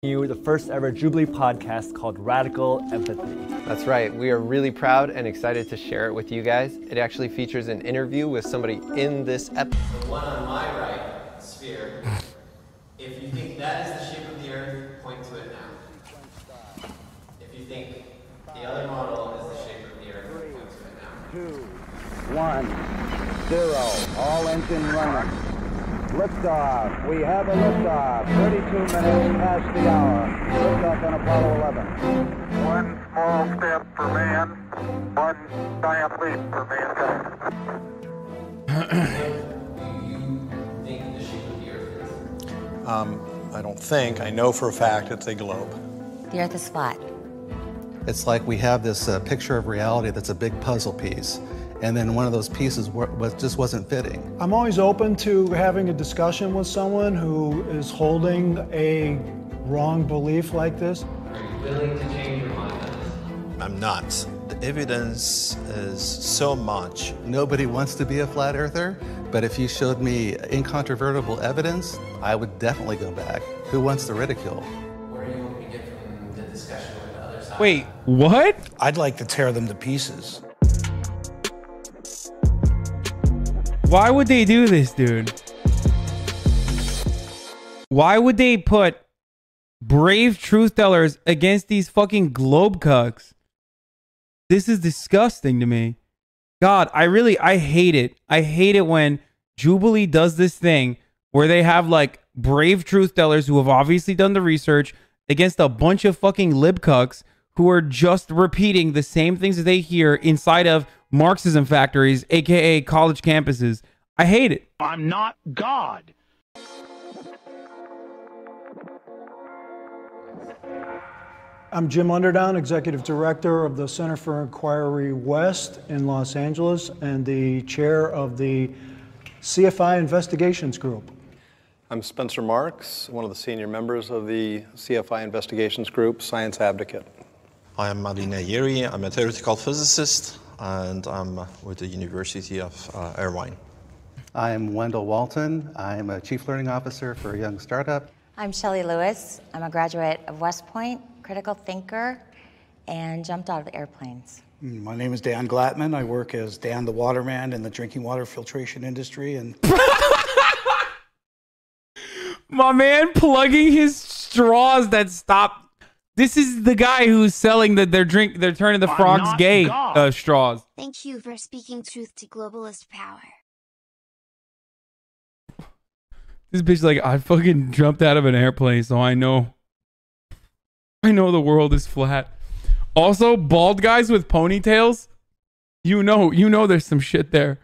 You the first ever Jubilee podcast called Radical Empathy. That's right. We are really proud and excited to share it with you guys. It actually features an interview with somebody in this episode. The one on my right, sphere, if you think that is the shape of the Earth, point to it now. If you think the other model is the shape of the Earth, point to it now. 2, 1, 0, all engine running. Liftoff. We have a liftoff. 32 minutes past the hour. Liftoff on Apollo 11. One small step for man, one giant leap for mankind. Do you think the shape of the Earth is? I don't think. I know for a fact it's a globe. The Earth is flat. It's like we have this picture of reality that's a big puzzle piece, and then one of those pieces just wasn't fitting. I'm always open to having a discussion with someone who is holding a wrong belief like this. Are you willing to change your mind on this? I'm not. The evidence is so much. Nobody wants to be a flat earther, but if you showed me incontrovertible evidence, I would definitely go back. Who wants the ridicule? Where are you hoping to get from the discussion with the other side? Wait, what? I'd like to tear them to pieces. Why would they do this, dude? Why would they put brave truth tellers against these fucking globe cucks? This is disgusting to me. God, I hate it. I hate it when Jubilee does this thing where they have like brave truth tellers who have obviously done the research against a bunch of fucking lib cucks who are just repeating the same things that they hear inside of Marxism factories, aka college campuses. I hate it. I'm not God. I'm Jim Underdown, Executive Director of the Center for Inquiry West in Los Angeles and the chair of the CFI Investigations Group. I'm Spencer Marks, one of the senior members of the CFI Investigations Group, Science Advocate. I'm Marina Yeri. I'm a theoretical physicist, and I'm with the University of Irvine. I'm Wendell Walton. I'm a Chief Learning Officer for a young startup. I'm Shelley Lewis. I'm a graduate of West Point, critical thinker, and jumped out of airplanes. My name is Dan Glattman. I work as Dan the Waterman in the drinking water filtration industry. And My man plugging his straws that stop. This is the guy who's selling that they're turning the frogs gay straws. Thank you for speaking truth to globalist power. This bitch like, I fucking jumped out of an airplane, so I know the world is flat. Also, bald guys with ponytails, you know there's some shit there.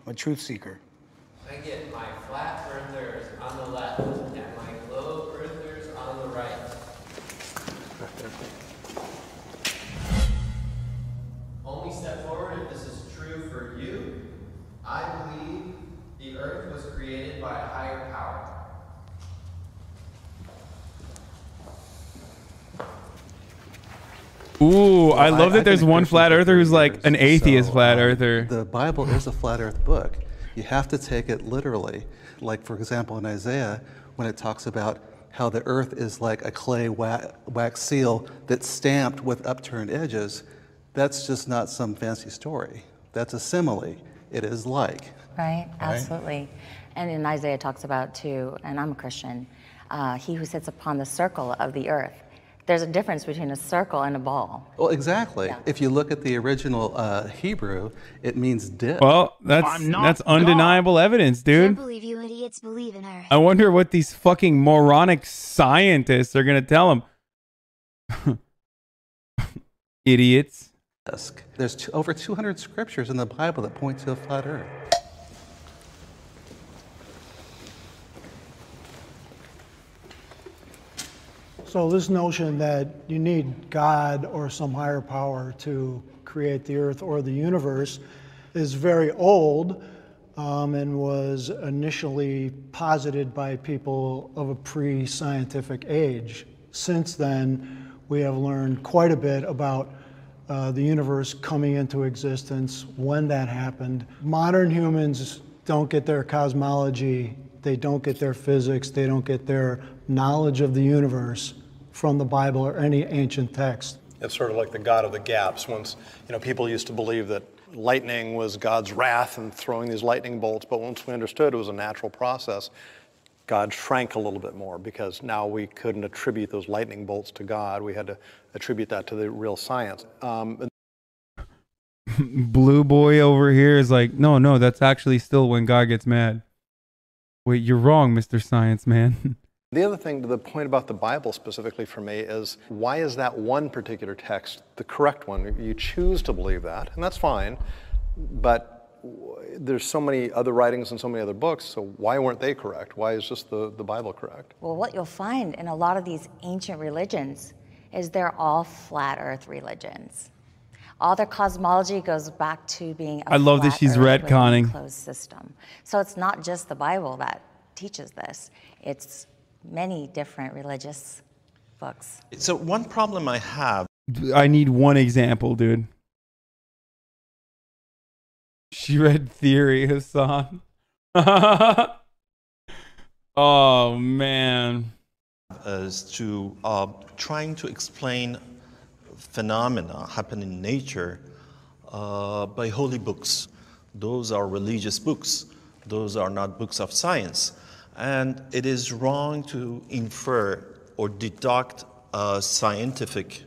I'm a truth seeker. I get my flat earthers on the left and my globe earthers on the right. Only step forward if this is true for you. I believe the earth was created by a higher power. Ooh, I love that there's one flat earther who's like an atheist flat earther. The Bible is a flat earth book. You have to take it literally. Like, for example, in Isaiah, when it talks about how the earth is like a clay wax seal that's stamped with upturned edges, that's just not some fancy story. That's a simile. It is like. Right? Absolutely. And in Isaiah talks about too, and I'm a Christian, he who sits upon the circle of the earth. There's a difference between a circle and a ball. Well, exactly. Yeah. If you look at the original Hebrew, it means dip. Well, that's undeniable evidence, I dude. can't believe you idiots believe in Earth. I wonder what these fucking moronic scientists are gonna tell them. Idiots. There's over 200 scriptures in the Bible that point to a flat earth. So this notion that you need God or some higher power to create the earth or the universe is very old and was initially posited by people of a pre-scientific age. Since then, we have learned quite a bit about the universe coming into existence, when that happened. Modern humans don't get their cosmology They don't get their physics, they don't get their knowledge of the universe from the Bible or any ancient text. It's sort of like the God of the gaps. Once, people used to believe that lightning was God's wrath and throwing these lightning bolts, but once we understood it was a natural process, God shrank a little bit more because now we couldn't attribute those lightning bolts to God. We had to attribute that to the real science. Blue boy over here is like, no, that's actually still when God gets mad. Wait, you're wrong, Mr. Science Man. The other thing, to the point about the Bible specifically for me, is why is that one particular text the correct one? You choose to believe that, and that's fine, but there's so many other writings and so many other books, so why weren't they correct? Why is just the Bible correct? Well, what you'll find in a lot of these ancient religions is they're all flat earth religions. All their cosmology goes back to being a I love that flat she's earth with an retconning. enclosed system. So it's not just the Bible that teaches this. It's many different religious books. So one problem I have. I need one example, dude. She read Theory, Hasan. Oh, man. Is to trying to explain phenomena happen in nature by holy books. Those are religious books. Those are not books of science. And it is wrong to infer or deduct scientific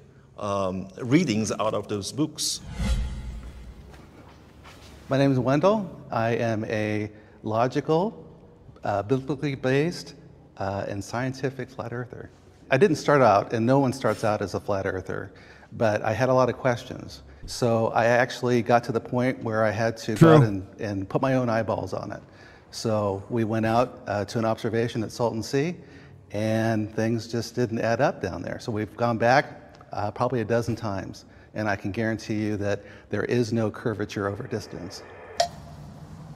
readings out of those books. My name is Wendell. I am a logical, biblically based, and scientific flat earther. I didn't start out, and no one starts out as a flat earther, but I had a lot of questions. So I actually got to the point where I had to go out and put my own eyeballs on it. So we went out to an observation at Salton Sea, and things just didn't add up down there. So we've gone back probably a dozen times, and I can guarantee you that there is no curvature over distance.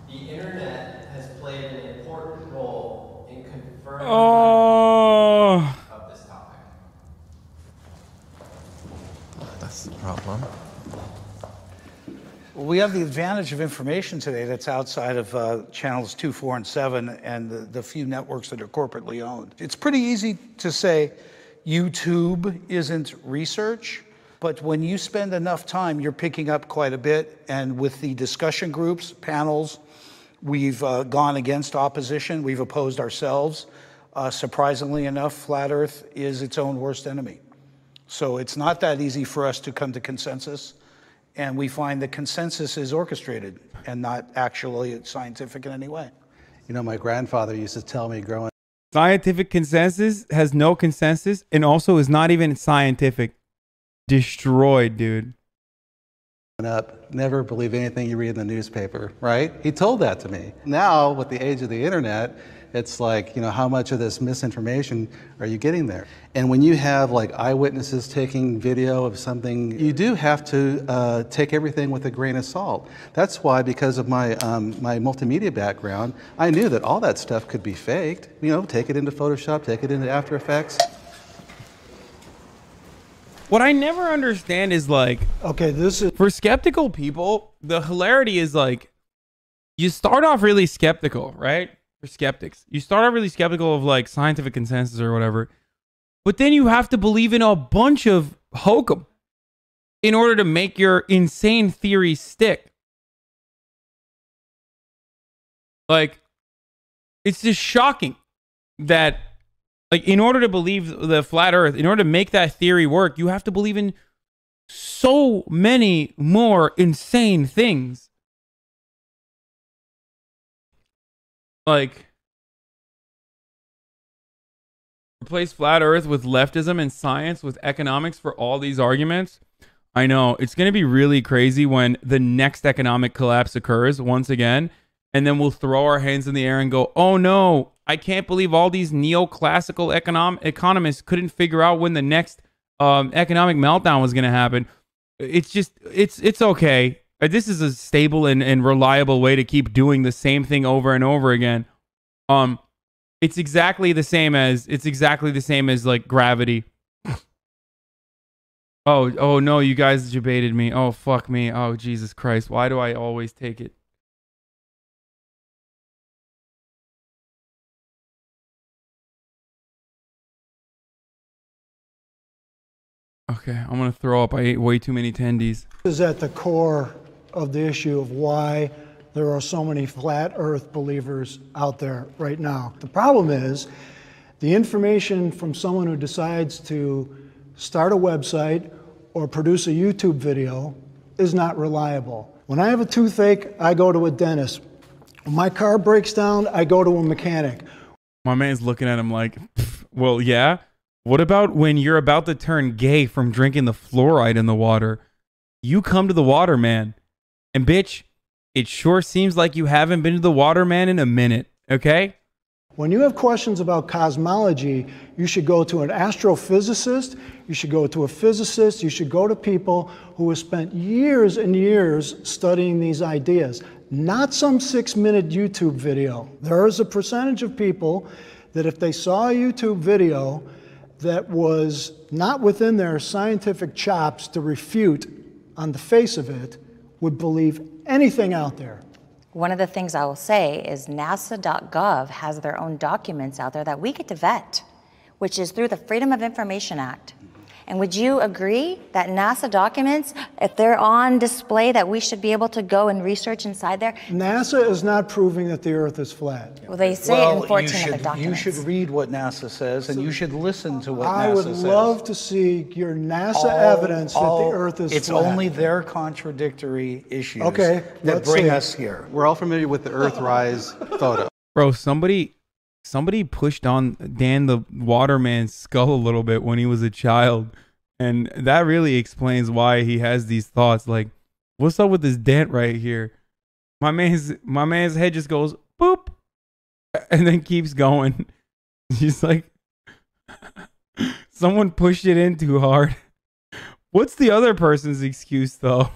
The internet has played an important role in confirming of this topic. That's the problem. Well, we have the advantage of information today that's outside of channels 2, 4, and 7 and the few networks that are corporately owned. It's pretty easy to say YouTube isn't research, but when you spend enough time, you're picking up quite a bit. And with the discussion groups, panels, we've gone against opposition. We've opposed ourselves. Surprisingly enough, flat Earth is its own worst enemy. So it's not that easy for us to come to consensus. And we find that consensus is orchestrated and not actually scientific in any way. You know, my grandfather used to tell me growing Scientific consensus has no consensus and also is not even scientific. Destroyed, dude. up, never believe anything you read in the newspaper, right? He told that to me. Now, with the age of the internet, it's like, you know, how much of this misinformation are you getting there? And when you have like eyewitnesses taking video of something, you do have to take everything with a grain of salt. That's why, because of my my multimedia background, I knew that all that stuff could be faked. You know, take it into Photoshop, take it into After Effects. What I never understand is like, okay, this is for skeptical people, the hilarity is like, you start off really skeptical, right? For skeptics, you start off really skeptical of like scientific consensus or whatever, but then you have to believe in a bunch of hokum in order to make your insane theory stick. Like, it's just shocking that, like, in order to believe the flat earth, in order to make that theory work, you have to believe in so many more insane things. Like, replace flat earth with leftism and science with economics for all these arguments. I know it's going to be really crazy when the next economic collapse occurs once again, and then we'll throw our hands in the air and go, oh no, I can't believe all these neoclassical economists couldn't figure out when the next economic meltdown was going to happen. It's just, it's okay. This is a stable and reliable way to keep doing the same thing over and over again. It's exactly the same as like gravity. Oh no, you guys debated me. Oh fuck me. Oh Jesus Christ. Why do I always take it? Okay, I'm gonna throw up. I ate way too many tendies. This is at the core of the issue of why there are so many flat earth believers out there right now. The problem is the information from someone who decides to start a website or produce a YouTube video is not reliable. When I have a toothache, I go to a dentist. When my car breaks down, I go to a mechanic. My man's looking at him like, well, yeah. What about when you're about to turn gay from drinking the fluoride in the water? You come to the water man. And bitch, it sure seems like you haven't been to the water man in a minute, okay? When you have questions about cosmology, you should go to an astrophysicist, you should go to a physicist, you should go to people who have spent years and years studying these ideas, not some 6-minute YouTube video. There is a percentage of people that if they saw a YouTube video that was not within their scientific chops to refute on the face of it, would believe anything out there. One of the things I will say is NASA.gov has their own documents out there that we get to vet, which is through the Freedom of Information Act. And would you agree that NASA documents, if they're on display, that we should be able to go and research inside there? NASA is not proving that the Earth is flat. Well, they say it in 14 of the documents. You should read what NASA says, and you should listen to what NASA I would says. love to see your NASA evidence that the Earth is It's flat. only their contradictory issues Okay, that let's bring see. us here. We're all familiar with the Earthrise photo. Bro, somebody pushed on Dan the Waterman's skull a little bit when he was a child. And that really explains why he has these thoughts. Like, what's up with this dent right here? My man's head just goes boop, and then keeps going. He's like, someone pushed it in too hard. What's the other person's excuse though?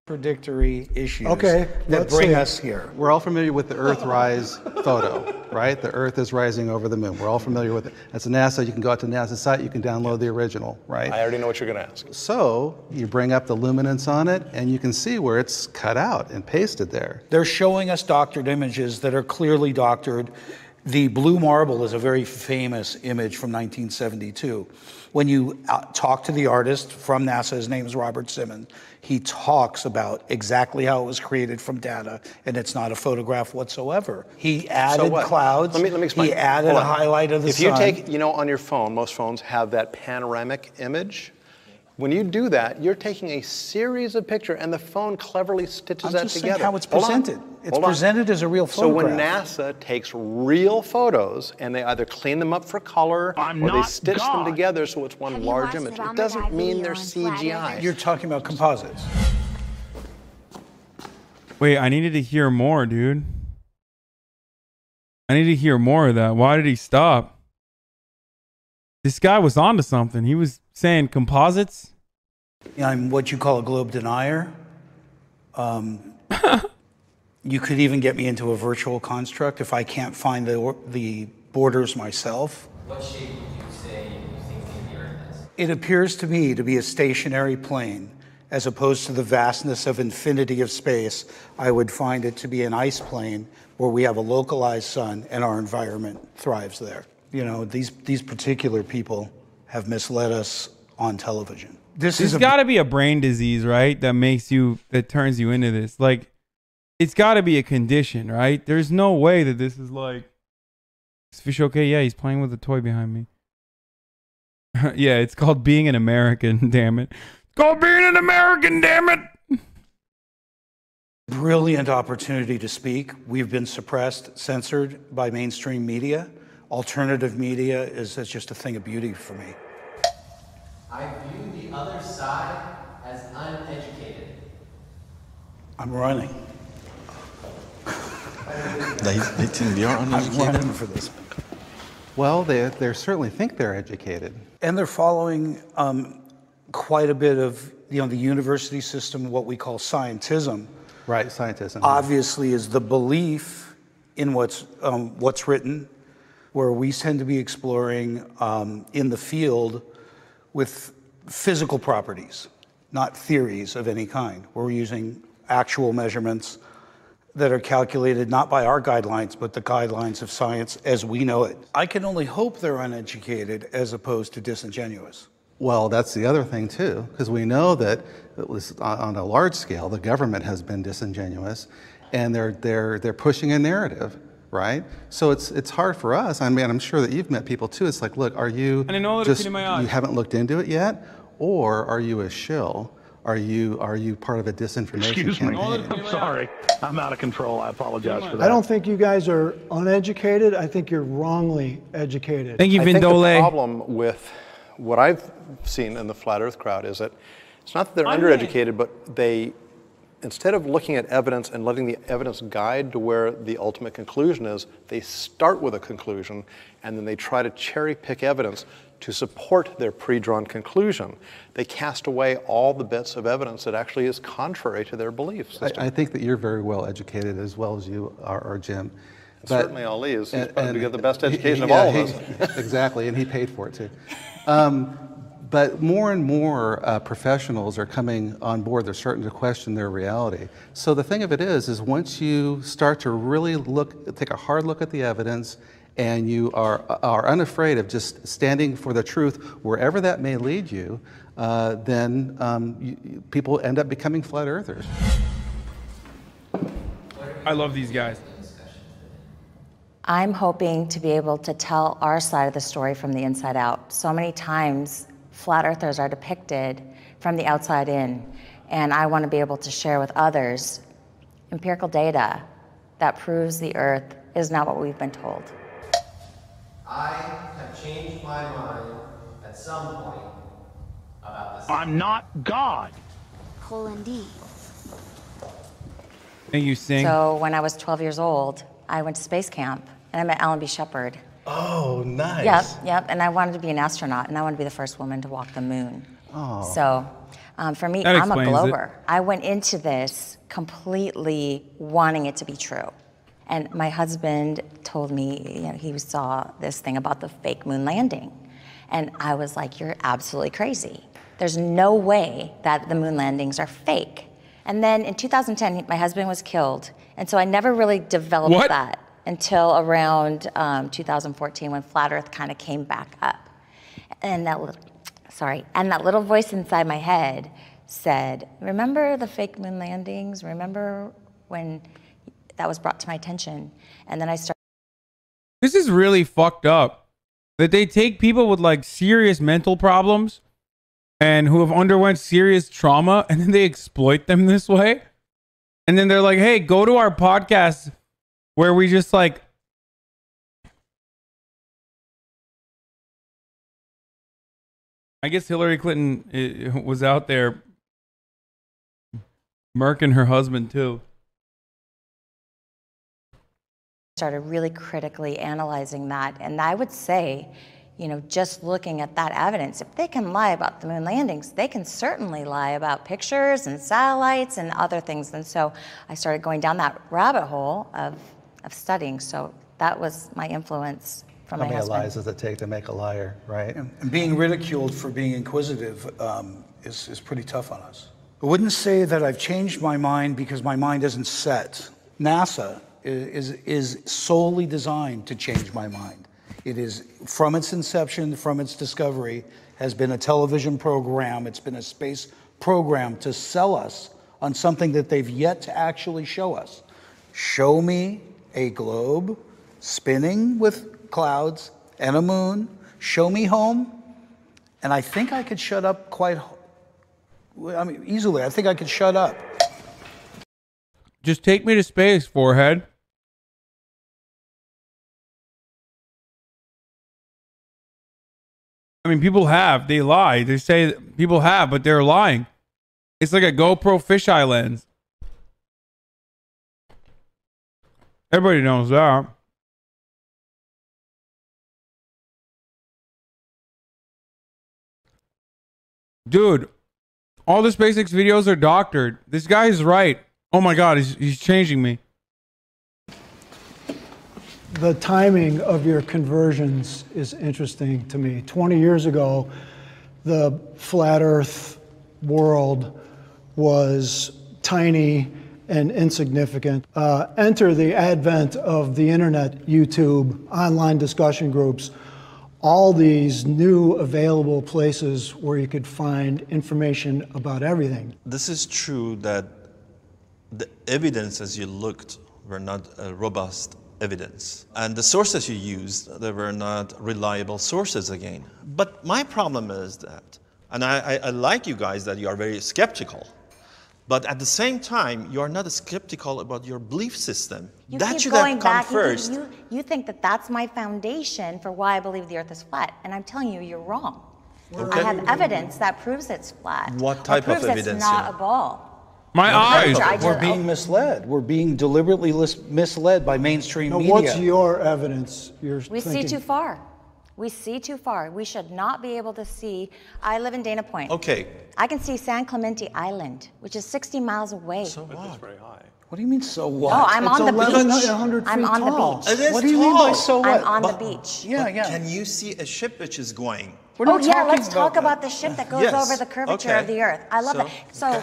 Contradictory issues Okay, that bring us here. We're all familiar with the Earthrise photo, right? The Earth is rising over the moon. We're all familiar with it. That's NASA. You can go out to NASA's site. You can download the original, right? I already know what you're going to ask. So you bring up the luminance on it, and you can see where it's cut out and pasted there. They're showing us doctored images that are clearly doctored. The blue marble is a very famous image from 1972. When you talk to the artist from NASA, his name is Robert Simmons, he talks about exactly how it was created from data, and it's not a photograph whatsoever. He added clouds. Let me explain. He added a highlight of the sun. If you take, on your phone, most phones have that panoramic image. When you do that, you're taking a series of pictures, and the phone cleverly stitches that I'm just together. saying how it's presented. It's presented as a real So when photograph. NASA takes real photos, and they either clean them up for color, or they stitch them together so it's one large image, it doesn't mean they're CGI. You're talking about composites. Wait, I needed to hear more, dude. I need to hear more of that. Why did he stop? This guy was onto something. He was saying composites. I'm what you call a globe denier. You could even get me into a virtual construct if I can't find the borders myself. What shape would you say you think the Earth is? It appears to me to be a stationary plane, as opposed to the vastness of infinity of space. I would find it to be an ice plane where we have a localized sun and our environment thrives there. These particular people have misled us on television. There's got to be a brain disease, right? That turns you into this. Like, it's got to be a condition, right? There's no way that this is like, is fish okay? Yeah, he's playing with a toy behind me. Yeah, it's called being an American, damn it. It's called being an American, damn it. Brilliant opportunity to speak. We've been suppressed, censored by mainstream media. Alternative media is just a thing of beauty for me. I view the other side as uneducated. I'm running. They think we are I'm uneducated? running for this. Well, they certainly think they're educated. And they're following quite a bit of the university system, what we call scientism. Right, scientism. Obviously is the belief in what's written, where we tend to be exploring in the field with physical properties, not theories of any kind. We're using actual measurements that are calculated not by our guidelines, but the guidelines of science as we know it. I can only hope they're uneducated as opposed to disingenuous. Well, that's the other thing too, because we know that it was on a large scale, the government has been disingenuous, and they're pushing a narrative, right? So it's hard for us. I mean, I'm sure that you've met people too. It's like, look, are you just, you haven't looked into it yet, or are you a shill? Are you part of a disinformation campaign? I'm sorry. I'm out of control. I apologize for that. I don't think you guys are uneducated. I think you're wrongly educated. Thank you, I think the Vindole. problem with what I've seen in the flat earth crowd is that it's not that they're undereducated, but they, instead of looking at evidence and letting the evidence guide to where the ultimate conclusion is, they start with a conclusion and then they try to cherry pick evidence to support their pre-drawn conclusion. They cast away all the bits of evidence that actually is contrary to their beliefs. I think that you're very well educated as well as you are, Jim. Certainly Ali is. He's probably got the best education of all of us. Exactly, and he paid for it too. But more and more professionals are coming on board. They're starting to question their reality. So the thing of it is once you start to really take a hard look at the evidence, and you are unafraid of just standing for the truth wherever that may lead you, then people end up becoming flat earthers. I love these guys. I'm hoping to be able to tell our side of the story from the inside out. So many times, flat earthers are depicted from the outside in, and I want to be able to share with others empirical data that proves the earth is not what we've been told. I have changed my mind at some point about this. I'm not God. D. Thank you, Sing. So when I was 12 years old, I went to space camp, and I met Alan B. Shepard. Oh, nice. Yep, and I wanted to be an astronaut, and I wanted to be the first woman to walk the moon. Oh. So for me, That I'm a explains glober. I went into this completely wanting it to be true. And my husband told me, he saw this thing about the fake moon landing. And I was like, you're absolutely crazy. There's no way that the moon landings are fake. And then in 2010, my husband was killed. And so I never really developed that until around 2014 when Flat Earth kind of came back up. And that little voice inside my head said, remember the fake moon landings? Remember when that was brought to my attention? And then I started. This is really fucked up that they take people with like serious mental problems and who have underwent serious trauma, and then they exploit them this way. And then they're like, hey, go to our podcast where we just like, I guess Hillary Clinton was out there murking her husband too. Started really critically analyzing that. And I would say, just looking at that evidence, if they can lie about the moon landings, they can certainly lie about pictures and satellites and other things. And so I started going down that rabbit hole of studying. So that was my influence from my husband. How many lies does it take to make a liar, right? And being ridiculed for being inquisitive is pretty tough on us. I wouldn't say that I've changed my mind because my mind isn't set. NASA is solely designed to change my mind. It is, from its inception, from its discovery, has been a television program, it's been a space program to sell us on something that they've yet to actually show us. Show me a globe spinning with clouds and a moon, show me home, and I think I could shut up easily. I think I could shut up. Just take me to space, forehead. I mean, people they lie. They say people have, but they're lying. It's like a GoPro fisheye lens. Everybody knows that. Dude, all the SpaceX videos are doctored. This guy is right. Oh my God, he's changing me. The timing of your conversions is interesting to me. 20 years ago, the flat earth world was tiny and insignificant. Enter the advent of the internet, YouTube, online discussion groups. all these new available places where you could find information about everything. This is true that the evidence as you looked were not robust evidence. And the sources you used, they were not reliable sources again. But my problem is that, and I like you guys that you are very skeptical, but at the same time, you are not skeptical about your belief system. You that keep should going have come back. first. You think that that's my foundation for why I believe the earth is flat. And I'm telling you, you're wrong. Okay. I have evidence that proves it's flat. What type or of proves evidence? It's not a ball. My eyes. We're being misled. We're being deliberately misled by mainstream Now, media. what's your evidence? We see too far. We see too far. We should not be able to see. I live in Dana Point. Okay. I can see San Clemente Island, which is 60 miles away. So what? It's very high. What do you mean, so what? No, I'm It's on the beach. 1,100 I'm feet on tall. the beach. It is What do you mean by tall. so what? I'm on the But- beach. Yeah, But yeah. Can you see a ship which is going? We're Oh not yeah, talking let's talk that. about the ship that goes Yes, over the curvature of okay. the earth. I love So- that. So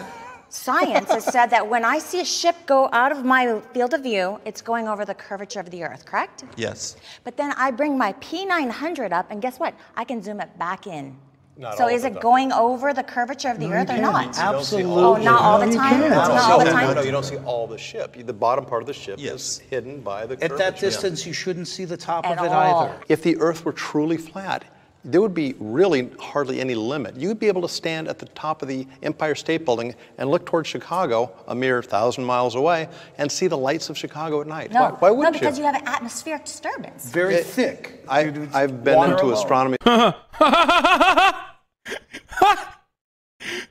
science has said that when I see a ship go out of my field of view, it's going over the curvature of the earth, correct? Yes. But then I bring my P900 up, and guess what? I can zoom it back in. Not So all is of it it, going over the curvature of the No, earth you or can't. not? Absolutely. Oh, not all the No, you time? can't. Not all the time? No, you don't see all the ship. The bottom part of the ship Yes. is hidden by the At curvature. that distance, you shouldn't see the top At of it all. either. If the Earth were truly flat, there would be really hardly any limit. You'd be able to stand at the top of the Empire State Building and look towards Chicago, a mere 1,000 miles away, and see the lights of Chicago at night. No, Why wouldn't no, because you have an atmospheric disturbance. Very thick. I've been Water into alone. astronomy.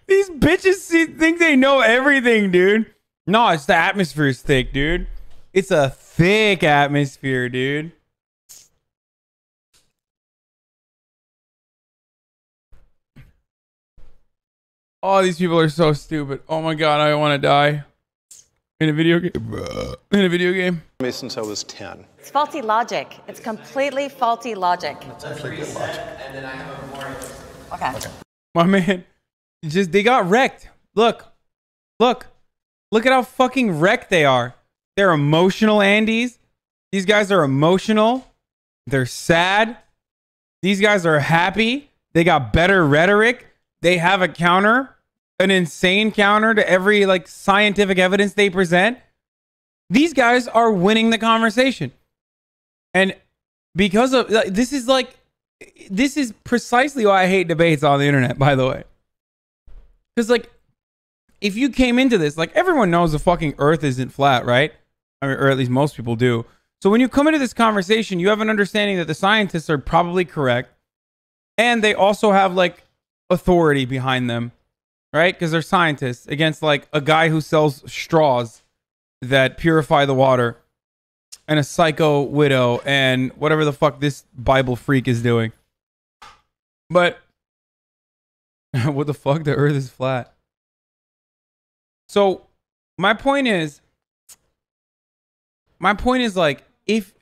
These bitches think they know everything, dude. No, it's the atmosphere's thick, dude. It's a thick atmosphere, dude. Oh, these people are so stupid. Oh my god, I want to die. In a video game. In a video game. Since I was 10. It's faulty logic. It's completely faulty logic. Let's reset, and then I have a more. Okay. My man, they got wrecked. Look at how fucking wrecked they are. They're emotional Andes. These guys are emotional. They're sad. These guys are happy. They got better rhetoric. They have a counter, an insane counter to every scientific evidence they present. These guys are winning the conversation. And because of this is precisely why I hate debates on the internet, by the way. Because if you came into this, everyone knows the fucking earth isn't flat, right? Or at least most people do. So when you come into this conversation, you have an understanding that the scientists are probably correct. And they also have authority behind them, right? Because they're scientists against a guy who sells straws that purify the water and a psycho widow and whatever the fuck this Bible freak is doing. But what the fuck? The earth is flat. So my point is if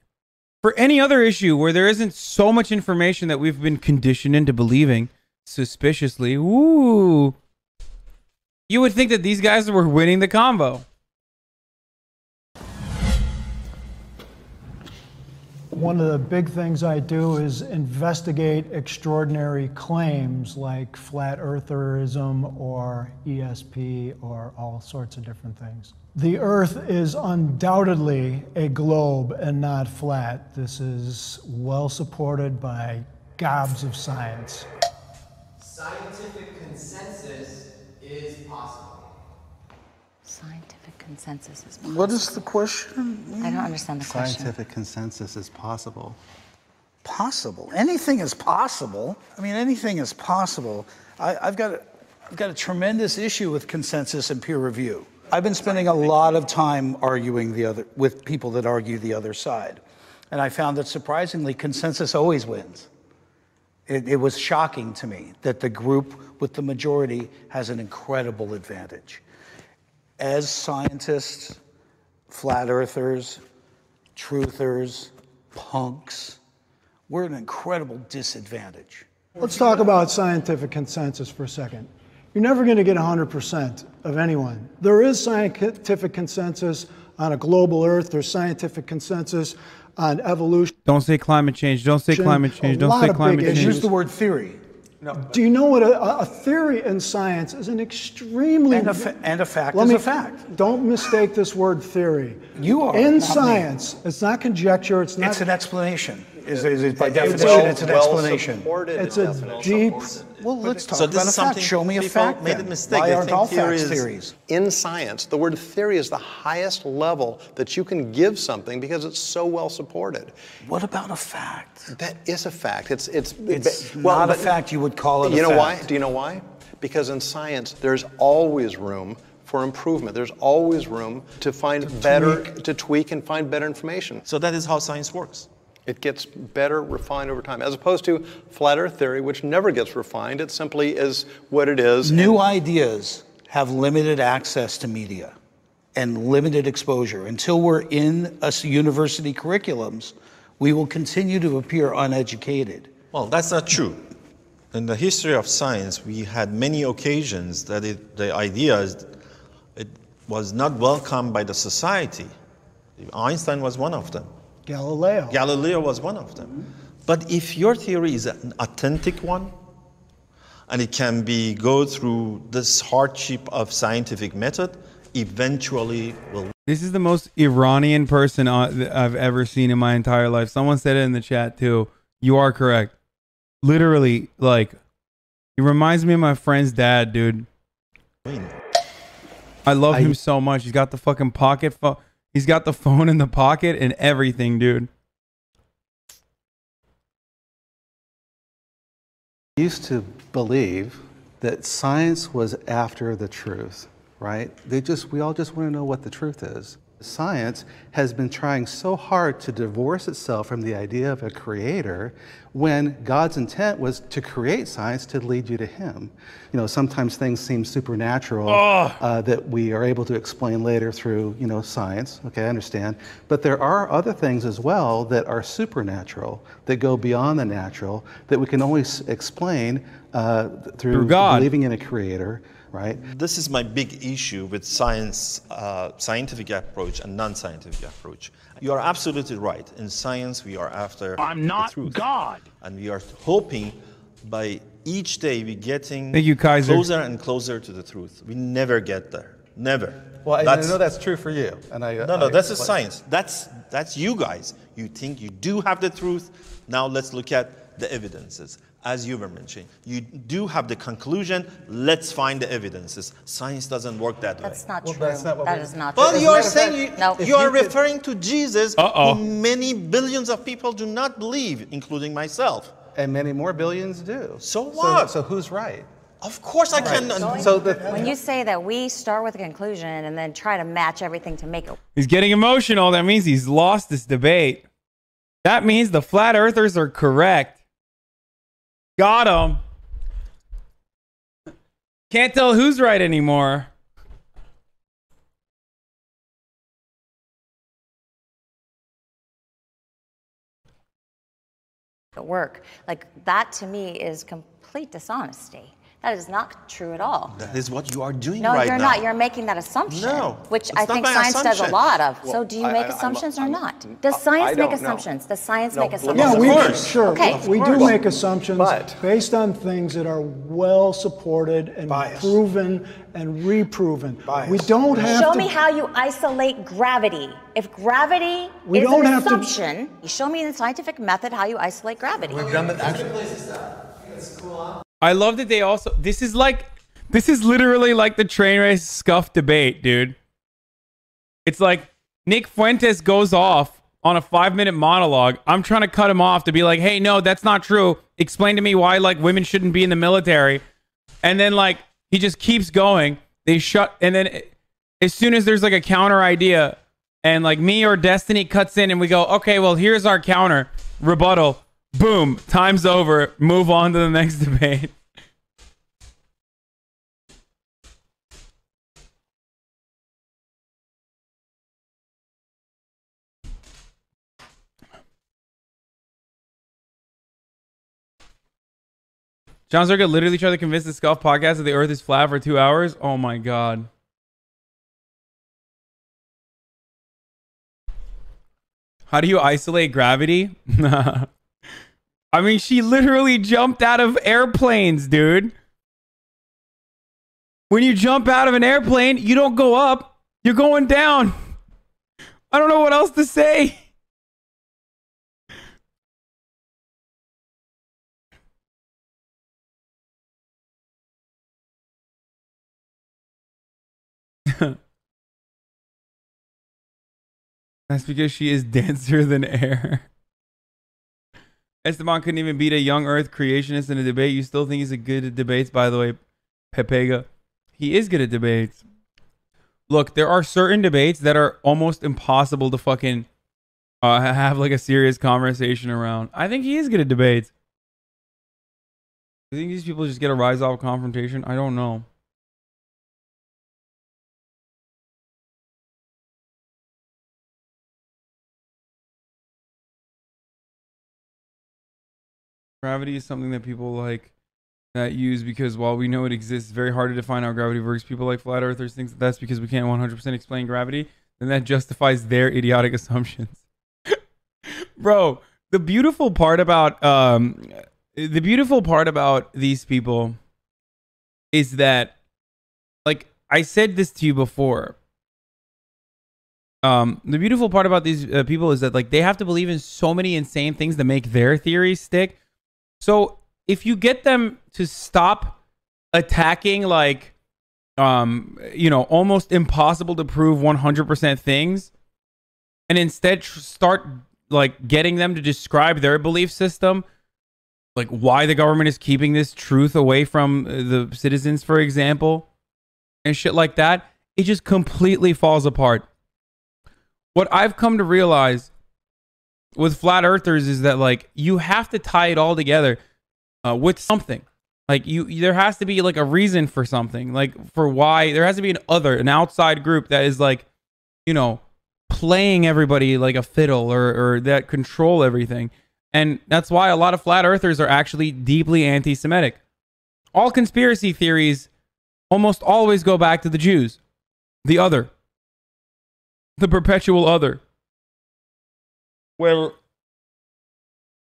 for any other issue where there isn't so much information that we've been conditioned into believing suspiciously, you would think that these guys were winning the combo. One of the big things I do is investigate extraordinary claims like flat eartherism or ESP or all sorts of different things. The Earth is undoubtedly a globe and not flat. This is well supported by gobs of science. Scientific consensus is possible. Scientific consensus is possible. What is the question? I don't understand the question. Scientific consensus is possible. Possible. Anything is possible. I mean, anything is possible. I've got a tremendous issue with consensus and peer review. I've been spending a lot of time arguing with people that argue the other side. And I found that surprisingly, consensus always wins. It was shocking to me that the group with the majority has an incredible advantage. As scientists, flat earthers, truthers, punks, we're at an incredible disadvantage. Let's talk about scientific consensus for a second. You're never going to get 100% of anyone. There is scientific consensus on a global Earth. There's scientific consensus on evolution. Don't say climate change. Don't say Jim, climate change. a Don't lot say of climate big change. issues. Use the word theory. Do you know what a theory in science is an extremely... And a fact Let is me- a fact. Don't mistake this word theory. You are. In not me. science, it's not conjecture, it's not... It's an explanation. Is it by It's definition, it's an explanation. supported It's a definition. deep... Well, let's talk So this about is a fact. something Show me a people fact made a then. mistake. Why They aren't think all theory facts is- theories? In science, the word theory is the highest level that you can give something because it's so well supported. What about a fact? That is a fact. It's not a fact. You would call it a You know why? fact. Do you know why? Because in science, there's always room for improvement. There's always room to find to tweak and find better information. So that is how science works. It gets better refined over time, as opposed to flat earth theory, which never gets refined. It simply is what it is. New ideas have limited access to media and limited exposure. Until we're in university curriculums, we will continue to appear uneducated. Well, that's not true. In the history of science, we had many occasions that the ideas, it was not welcomed by the society. Einstein was one of them. Galileo was one of them. But if your theory is an authentic one, and it can go through this hardship of scientific method, eventually will. This is the most Iranian person I've ever seen in my entire life. Someone said it in the chat too. You are correct. Literally, like, he reminds me of my friend's dad, dude. I love him so much. He's got the fucking pocket phone. He's got the phone in the pocket and everything, dude. I used to believe that science was after the truth, right? We all just want to know what the truth is. Science has been trying so hard to divorce itself from the idea of a creator when God's intent was to create science to lead you to him. You know, sometimes things seem supernatural that we are able to explain later through, science. Okay, I understand. But there are other things as well that are supernatural, that go beyond the natural, that we can only explain through God. believing in a creator. Right? This is my big issue with science, scientific approach and non-scientific approach. You are absolutely right. In science, we are after I'm not the truth. God. And we are hoping by each day we're getting Thank you, Kaiser. closer and closer to the truth. We never get there. Never. Well, I know that's true for you. And No, that's a science. That's you guys. You think you do have the truth. Now let's look at the evidences. As you were mentioning, you do have the conclusion. Let's find the evidences. Science doesn't work that way. That's not true. that's not what That we- is not true. Well, you are saying No. you are referring to Jesus, Uh-oh. who many billions of people do not believe, including myself. And many more billions do. So what? So who's right? Of course I can. When you say that we start with a conclusion and then try to match everything to make it. He's getting emotional. That means he's lost this debate. That means the flat earthers are correct. Got him. Can't tell who's right anymore. Work. Like, that to me is complete dishonesty. That is not true at all. That is what you are doing No, right you're now. not. You're making that assumption, No, which it's I not think my science does a assumption. lot of. Well, So do you make assumptions or not? Does I science make don't know. assumptions? Does science No, make let me- assumptions? Yeah, we Of course. sure. Okay. We Of do course. make assumptions But- based on things that are well supported and Bias. proven and reproven. Bias. We don't have Show to. me how you isolate gravity. If gravity We is don't an have to- assumption, show me in the scientific method how you isolate gravity. I love that they also. This is literally like the train race scuff debate, dude. It's like Nick Fuentes goes off on a 5-minute monologue. I'm trying to cut him off to be like, hey, no, that's not true. Explain to me why women shouldn't be in the military. And then he just keeps going. They shut, and then as soon as there's a counter idea, and me or Destiny cuts in, and we go, okay, well, here's our counter rebuttal. Boom, time's over. Move on to the next debate. John Zerga literally tried to convince the Scuff podcast that the Earth is flat for 2 hours. Oh my god. How do you isolate gravity? I mean, she literally jumped out of airplanes, dude. When you jump out of an airplane, you don't go up, you're going down. I don't know what else to say. That's because she is denser than air. Esteban couldn't even beat a young Earth creationist in a debate. You still think he's good at debates, by the way, Pepega. He is good at debates. Look, there are certain debates that are almost impossible to fucking have like a serious conversation around. I think he is good at debates. Do you think these people just get a rise off confrontation? I don't know. Gravity is something that people like that use because while we know it exists, it's very hard to define how gravity works. People like flat earthers think that that's because we can't 100% explain gravity. Then that justifies their idiotic assumptions. Bro, the beautiful part about these people is that, like I said this to you before. The beautiful part about these people is that like they have to believe in so many insane things to make their theories stick. So if you get them to stop attacking like, you know, almost impossible to prove 100% things, and instead start like getting them to describe their belief system, like why the government is keeping this truth away from the citizens, for example, and shit like that, it just completely falls apart. What I've come to realize with flat earthers is that like you have to tie it all together with something. Like there has to be like a reason for something, like for why there has to be an outside group that is like, you know, playing everybody like a fiddle or that control everything. And that's why a lot of flat earthers are actually deeply anti-Semitic. All conspiracy theories almost always go back to the Jews, the other, the perpetual other. Well,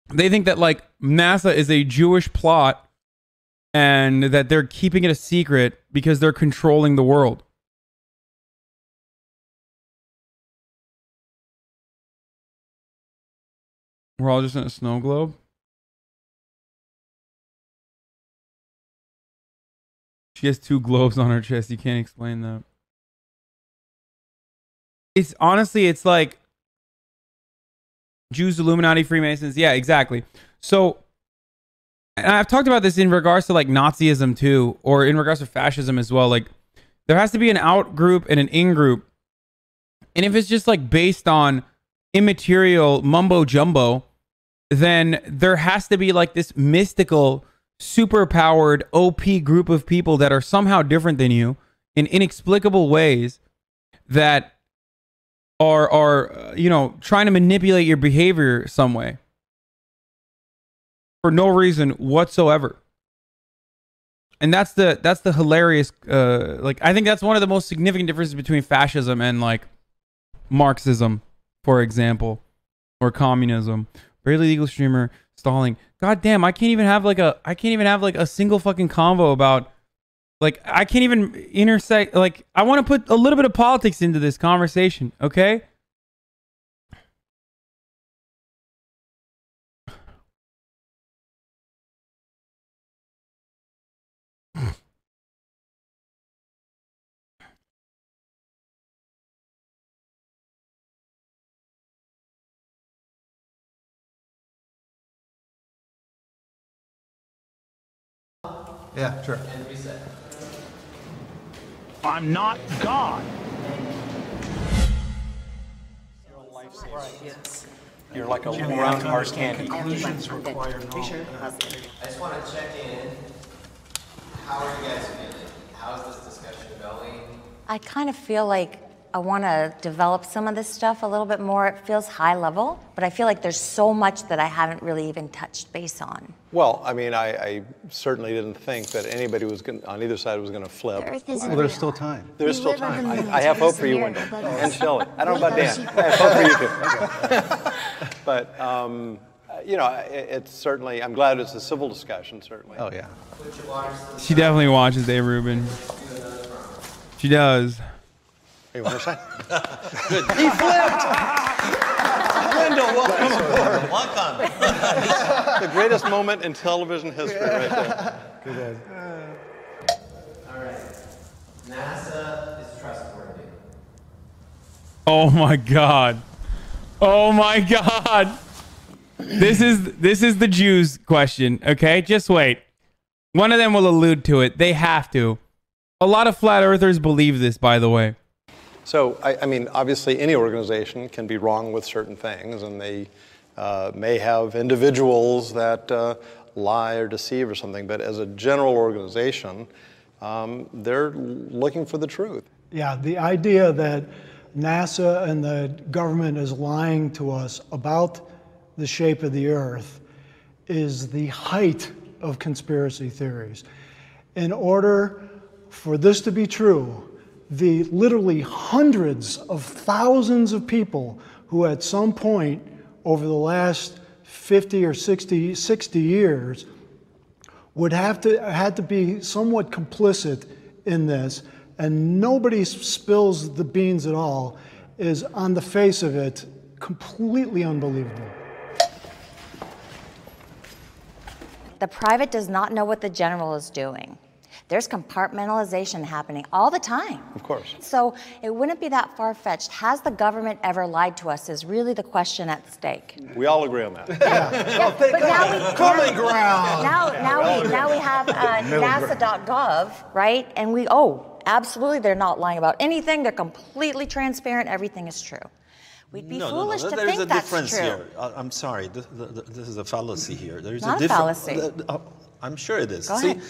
they think that like NASA is a Jewish plot and that they're keeping it a secret because they're controlling the world. We're all just in a snow globe. She has 2 globes on her chest. You can't explain that. It's honestly, it's like Jews, Illuminati, Freemasons. Yeah, exactly. So, and I've talked about this in regards to like Nazism too, or in regards to fascism as well. Like, there has to be an out group and an in group. And if it's just like based on immaterial mumbo jumbo, then there has to be like this mystical, super powered OP group of people that are somehow different than you in inexplicable ways that are you know, trying to manipulate your behavior some way for no reason whatsoever. And that's the hilarious like I think that's one of the most significant differences between fascism and like Marxism, for example, or communism. Barely legal streamer stalling. God damn, I can't even have like a single fucking convo about like I can't even intersect. Like I want to put a little bit of politics into this conversation, okay? Yeah, sure. And reset. I'm not God. You're like a round hard candy. Conclusions require no. I just want to check in. How are you guys feeling? How's this discussion going? I kind of feel like I want to develop some of this stuff a little bit more. It feels high level, but I feel like there's so much that I haven't really even touched base on. Well, I mean, I certainly didn't think that anybody was on either side was going to flip. Well, there's still time. There's still time. I have hope for you, Wendell. And Shelley. I don't know about Dan. I have hope for you too. But, you know, it's certainly, I'm glad it's a civil discussion, certainly. Oh, yeah. She definitely watches Dave Rubin. She does. Hey, what was that? Good. He flipped! Wendell, welcome aboard. Welcome. The greatest moment in television history right there. Good. All right. NASA is trustworthy. Oh my God. Oh my God. This is the Jews question, okay? Just wait. One of them will allude to it. They have to. A lot of flat earthers believe this, by the way. So, I mean, obviously any organization can be wrong with certain things, and they may have individuals that lie or deceive or something, but as a general organization, they're looking for the truth. Yeah, the idea that NASA and the government is lying to us about the shape of the Earth is the height of conspiracy theories. In order for this to be true, the literally hundreds of thousands of people who at some point over the last 50 or 60 years would had to be somewhat complicit in this, and nobody spills the beans at all, is on the face of it completely unbelievable. The private does not know what the general is doing. There's compartmentalization happening all the time. Of course. So it wouldn't be that far-fetched. Has the government ever lied to us is really the question at stake. We all agree on that. But Common ground. Now we have NASA.gov, right? And absolutely, they're not lying about anything. They're completely transparent. Everything is true. We'd be foolish to There's think a that's difference true. here. I'm sorry. This is a fallacy here. There is Not a a fallacy. I'm sure it is. Go See, ahead.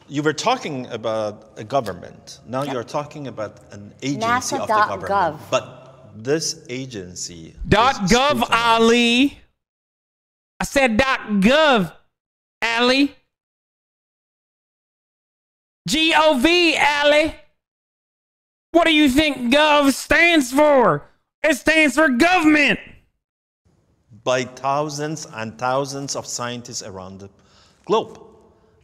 you were talking about a government. Now you're talking about an agency of the NASA.gov. government. But this agency. .gov, Ali. I said .gov, Ali. G-O-V, Ali. What do you think gov stands for? It stands for government. By thousands and thousands of scientists around the globe.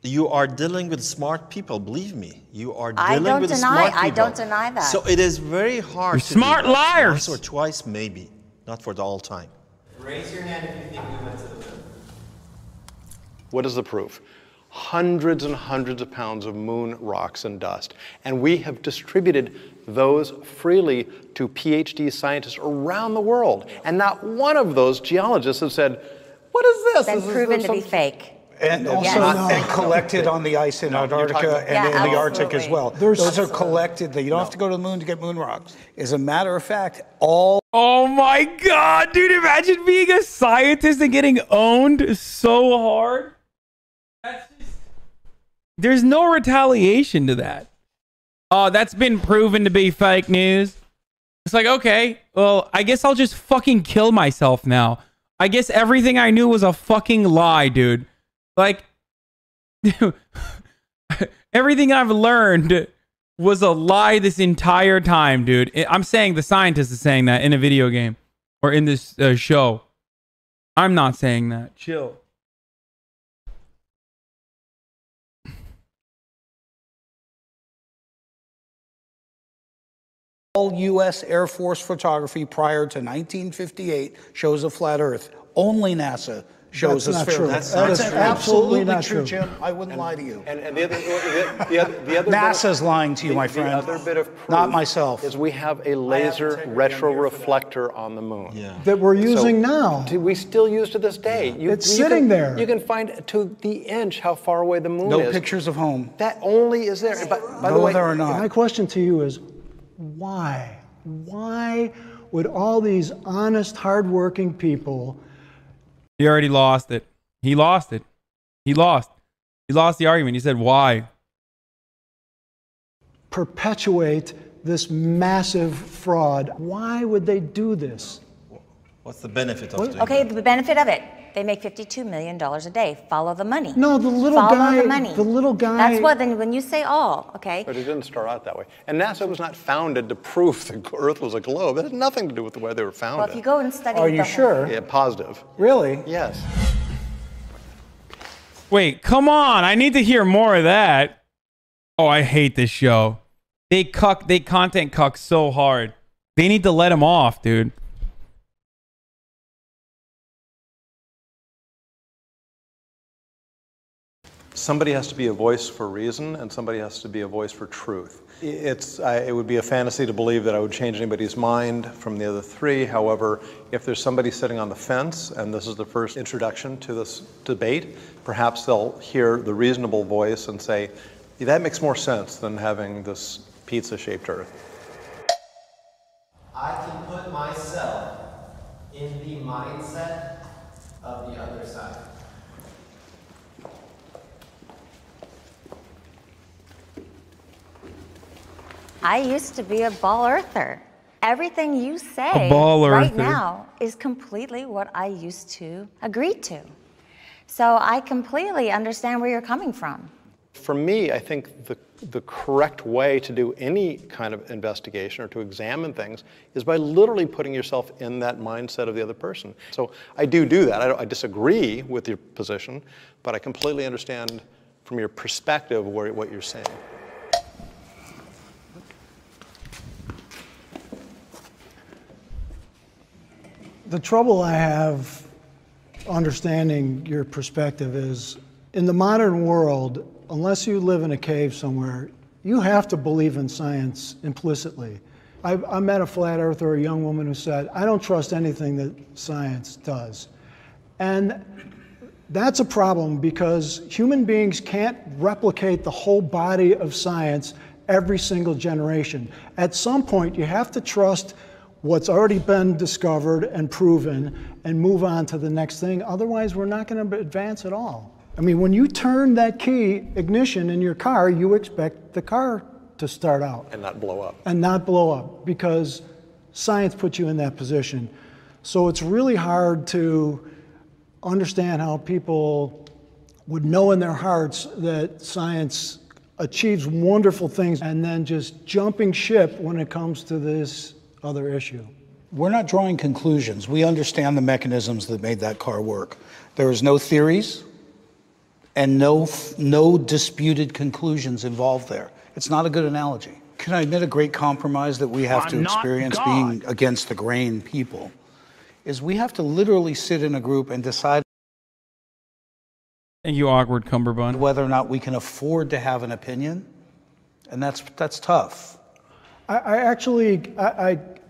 You are dealing with smart people, believe me. You are dealing with smart people. I don't deny that. So it is very hard You're to smart do that. liars. Once or twice, maybe. Not for the all time. Raise your hand if you think we went to the moon. What is the proof? Hundreds and hundreds of pounds of moon rocks and dust. And we have distributed those freely to PhD scientists around the world. And not one of those geologists have said, what is this? Been proven to be fake. And also and collected on the ice in Antarctica and in the Arctic as well. Those are collected. You don't have to go to the moon to get moon rocks. As a matter of fact, all... Oh my God, dude, imagine being a scientist and getting owned so hard. There's no retaliation to that. Oh, that's been proven to be fake news. It's like, okay, well, I guess I'll just fucking kill myself now. I guess everything I knew was a fucking lie, dude. Like, everything I've learned was a lie this entire time, dude. I'm saying the scientist is saying that in a video game or in this show. I'm not saying that. Chill. All U.S. Air Force photography prior to 1958 shows a flat Earth. Only NASA shows a sphere. That is absolutely not true, Jim. I wouldn't lie to you. And the other NASA's lying to you, my friend. The other bit of proof not myself. is we have a laser retroreflector on the moon. That we're using now. We still use to this day. It's sitting there. You can find to the inch how far away the moon is. No pictures of home. That only is there. By the way, there are not. My question to you is, why? Why would all these honest, hardworking people... He already lost it. He lost it. He lost. He lost the argument. He said, why? perpetuate this massive fraud? Why would they do this? What's the benefit of doing Okay, that? the benefit of it. They make $52 million a day. Follow the money. No, the little Follow guy. the money. The little guy. That's what. Then when you say all, okay. But it didn't start out that way. And NASA was not founded to prove the Earth was a globe. It had nothing to do with the way they were founded. Well, if you go and study. Are you sure? Yeah, positive. Really? Yes. Wait, come on. I need to hear more of that. Oh, I hate this show. They content cuck so hard. They need to let him off, dude. Somebody has to be a voice for reason, and somebody has to be a voice for truth. It would be a fantasy to believe that I would change anybody's mind from the other three. However, if there's somebody sitting on the fence, and this is the first introduction to this debate, perhaps they'll hear the reasonable voice and say, that makes more sense than having this pizza-shaped Earth. I can put myself in the mindset of the other side. I used to be a ball earther. Everything you say earther. right now is completely what I used to agree to. So I completely understand where you're coming from. For me, I think the correct way to do any kind of investigation or to examine things is by literally putting yourself in that mindset of the other person. So I do that. I disagree with your position, but I completely understand from your perspective what you're saying. The trouble I have understanding your perspective is, in the modern world, unless you live in a cave somewhere, you have to believe in science implicitly. I met a flat earther, a young woman who said, I don't trust anything that science does. And that's a problem because human beings can't replicate the whole body of science every single generation. At some point, you have to trust what's already been discovered and proven and move on to the next thing. Otherwise, we're not going to advance at all. I mean, when you turn that key ignition in your car, you expect the car to start out. And not blow up. And not blow up, because science puts you in that position. So it's really hard to understand how people would know in their hearts that science achieves wonderful things and then just jumping ship when it comes to this other issue. We're not drawing conclusions. We understand the mechanisms that made that car work. There is no theories and no disputed conclusions involved there. It's not a good analogy. Can I admit a great compromise that we have to experience being against the grain people? Is we have to literally sit in a group and decide. Thank you, awkward cummerbund. Whether or not we can afford to have an opinion, and that's tough. I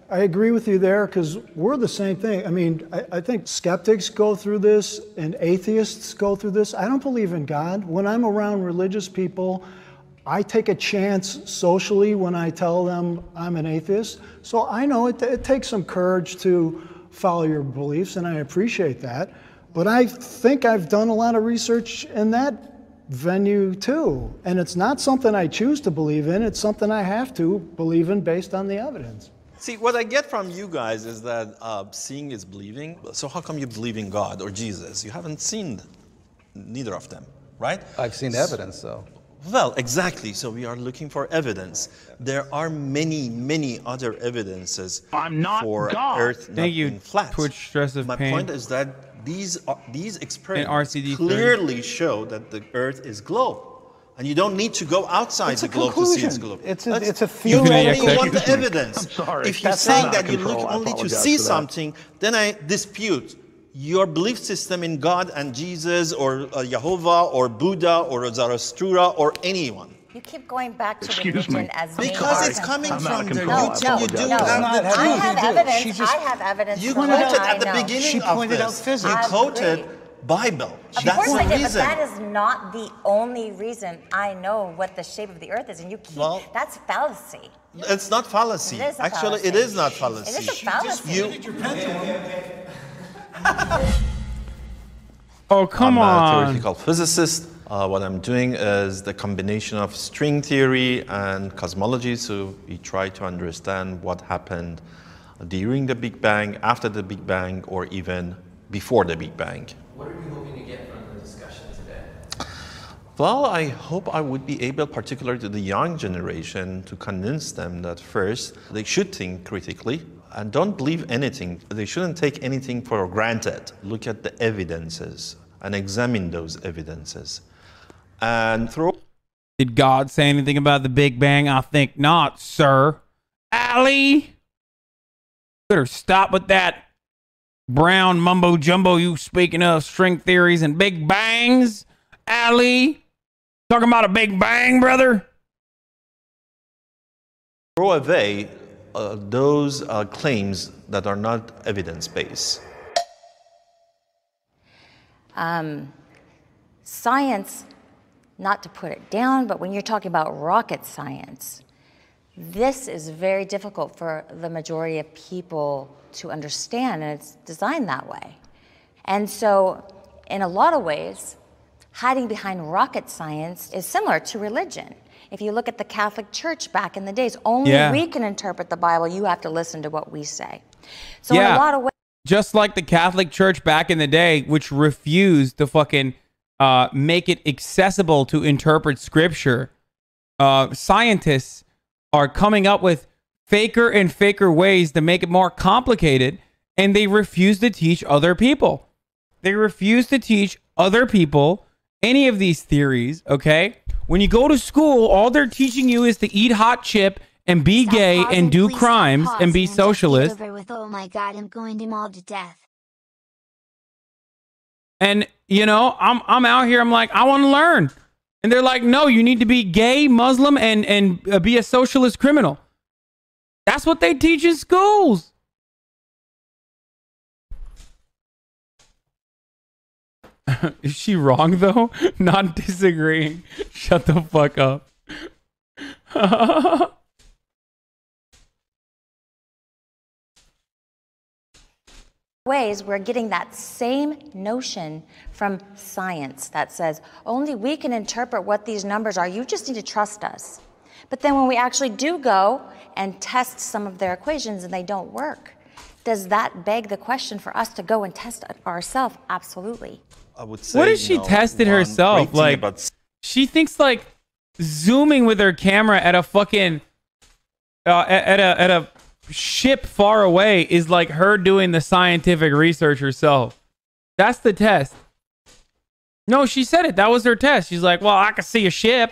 agree with you there, because we're the same thing. I mean, I think skeptics go through this and atheists go through this. I don't believe in God. When I'm around religious people, I take a chance socially when I tell them I'm an atheist. So I know it takes some courage to follow your beliefs, and I appreciate that. But I think I've done a lot of research in that venue too. And it's not something I choose to believe in, it's something I have to believe in based on the evidence. See, what I get from you guys is that seeing is believing. So how come you believe in God or Jesus? You haven't seen neither of them, right? I've seen evidence, though. Well, exactly. So we are looking for evidence. There are many, many other evidences for Earth not being flat. Twitch stress of My pain. point is that these experiments RCD clearly show that the Earth is globe. And you don't need to go outside the globe to see it's globe. It's a You theory. only want the evidence. I'm sorry. If you're That's saying not that you control. look I only to apologize see for that. something, then I dispute your belief system in God and Jesus or Jehovah or Buddha or Zarathustra or anyone. You keep going back to Excuse religion me. as being Because the it's reason. coming I'm out from of there. control. You do No, have the I truth. have evidence. She just- I have evidence. You for quoted what I at the know. beginning She of pointed out this. physics. You I quoted agree. Bible. Of That's course the I did, but reason. that is not the only reason I know what the shape of the Earth is, and you keep, Well, that's fallacy. It's not fallacy. It is a Actually, fallacy. it is not fallacy. It is a fallacy. Oh, come I'm a on. theoretical physicist. What I'm doing is the combination of string theory and cosmology. So we try to understand what happened during the Big Bang, after the Big Bang, or even before the Big Bang. What are you hoping to get from the discussion today? Well, I hope I would be able, particularly to the young generation, to convince them that first, they should think critically and don't believe anything. They shouldn't take anything for granted. Look at the evidences and examine those evidences. And Did God say anything about the Big Bang? I think not, sir. Ali, better stop with that brown mumbo jumbo you speaking of string theories and Big Bangs. Ali, talking about a Big Bang, brother? throw away those claims that are not evidence-based. Science, not to put it down, but when you're talking about rocket science, this is very difficult for the majority of people to understand, and it's designed that way. And so, in a lot of ways, hiding behind rocket science is similar to religion. If you look at the Catholic Church back in the days, only we can interpret the Bible. You have to listen to what we say. So in a lot of ways, just like the Catholic Church back in the day, which refused to fucking make it accessible to interpret scripture, scientists are coming up with faker and faker ways to make it more complicated, and they refuse to teach other people. They refuse to teach other people any of these theories, okay? When you go to school, all they're teaching you is to eat hot chip and be gay and do crimes and be socialist. With, oh my God, I'm going to maul to death. And, you know, I'm out here, I'm like, I want to learn. And they're like, no, you need to be gay, Muslim, and be a socialist criminal. That's what they teach in schools. Is she wrong, though? Not disagreeing. Shut the fuck up. ways we're getting that same notion from science that says only we can interpret what these numbers are. You just need to trust us. But then when we actually do go and test some of their equations and they don't work, does that beg the question for us to go and test it ourselves? Absolutely. I would say, what if she tested herself? Like, she thinks like zooming with her camera at a fucking at a ship far away is like her doing the scientific research herself. That's the test. No, she said it. That was her test. She's like, well, I can see a ship.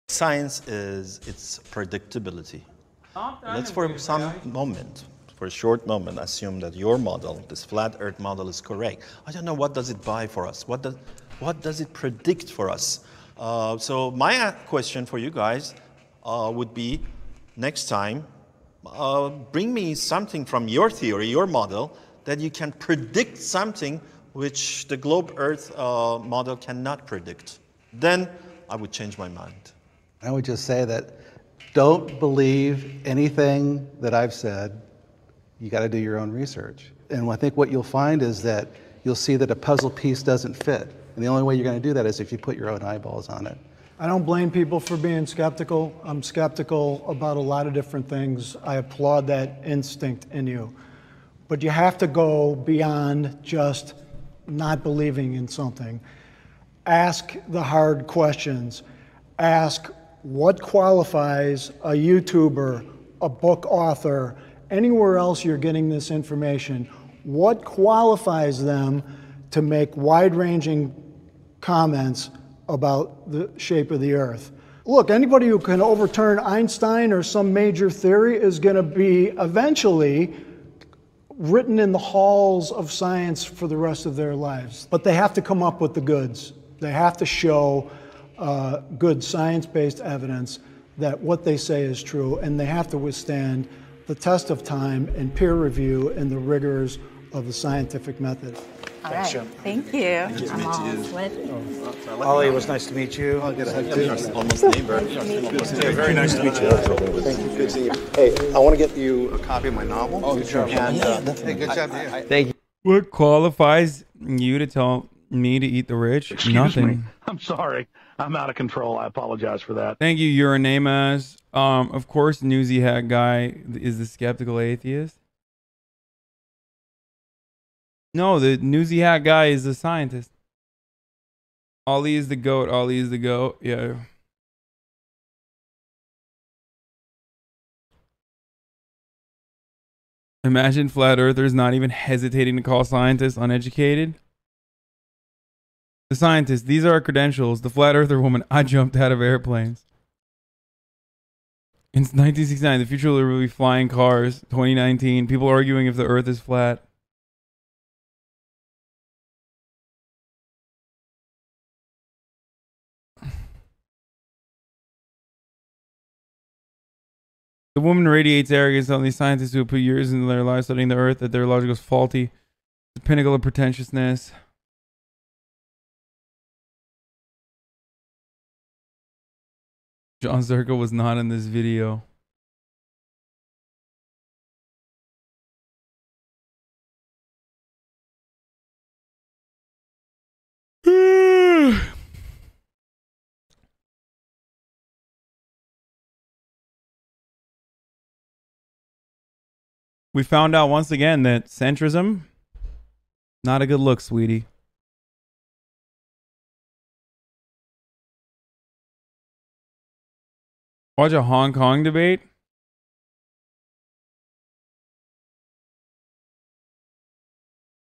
Science is its predictability. Let's for some moment, for a short moment, assume that your model, this flat earth model, is correct. I don't know, what does it buy for us? What does it predict for us? So my question for you guys would be, next time, bring me something from your theory, your model, that you can predict something which the globe earth model cannot predict. Then I would change my mind. I would just say that don't believe anything that I've said. You got to do your own research. And I think what you'll find is that you'll see that a puzzle piece doesn't fit. And the only way you're going to do that is if you put your own eyeballs on it. I don't blame people for being skeptical. I'm skeptical about a lot of different things. I applaud that instinct in you. But you have to go beyond just not believing in something. Ask the hard questions. Ask what qualifies a YouTuber, a book author, anywhere else you're getting this information. What qualifies them to make wide-ranging comments about the shape of the earth? Look, anybody who can overturn Einstein or some major theory is going to be eventually written in the halls of science for the rest of their lives. But they have to come up with the goods. They have to show good science-based evidence that what they say is true, and they have to withstand the test of time and peer review and the rigors of the scientific method. All right. Thank you. I'm all sweaty. Ollie, it was nice to meet you. I'll get a hug too. Almost neighbor. Very nice to meet you. Thank you. Good seeing you. Hey, I want to get you a copy of my novel. Oh, good job. And, hey, good job to you. Thank you. What qualifies you to tell me to eat the rich? Nothing. Me. I'm sorry. I'm out of control. I apologize for that. Thank you. Your name as of course, Newsy Hat Guy is the skeptical atheist. No, the newsy hat guy is the scientist. Ollie is the goat. Ollie is the goat. Yeah. Imagine flat earthers not even hesitating to call scientists uneducated. The scientists, these are our credentials. The flat earther woman, I jumped out of airplanes. In 1969, the future will be flying cars. 2019, people arguing if the earth is flat. The woman radiates arrogance on these scientists who have put years into their lives studying the earth, that their logic is faulty. The pinnacle of pretentiousness. John Zirko was not in this video. We found out once again that centrism, not a good look, sweetie. Watch a Hong Kong debate.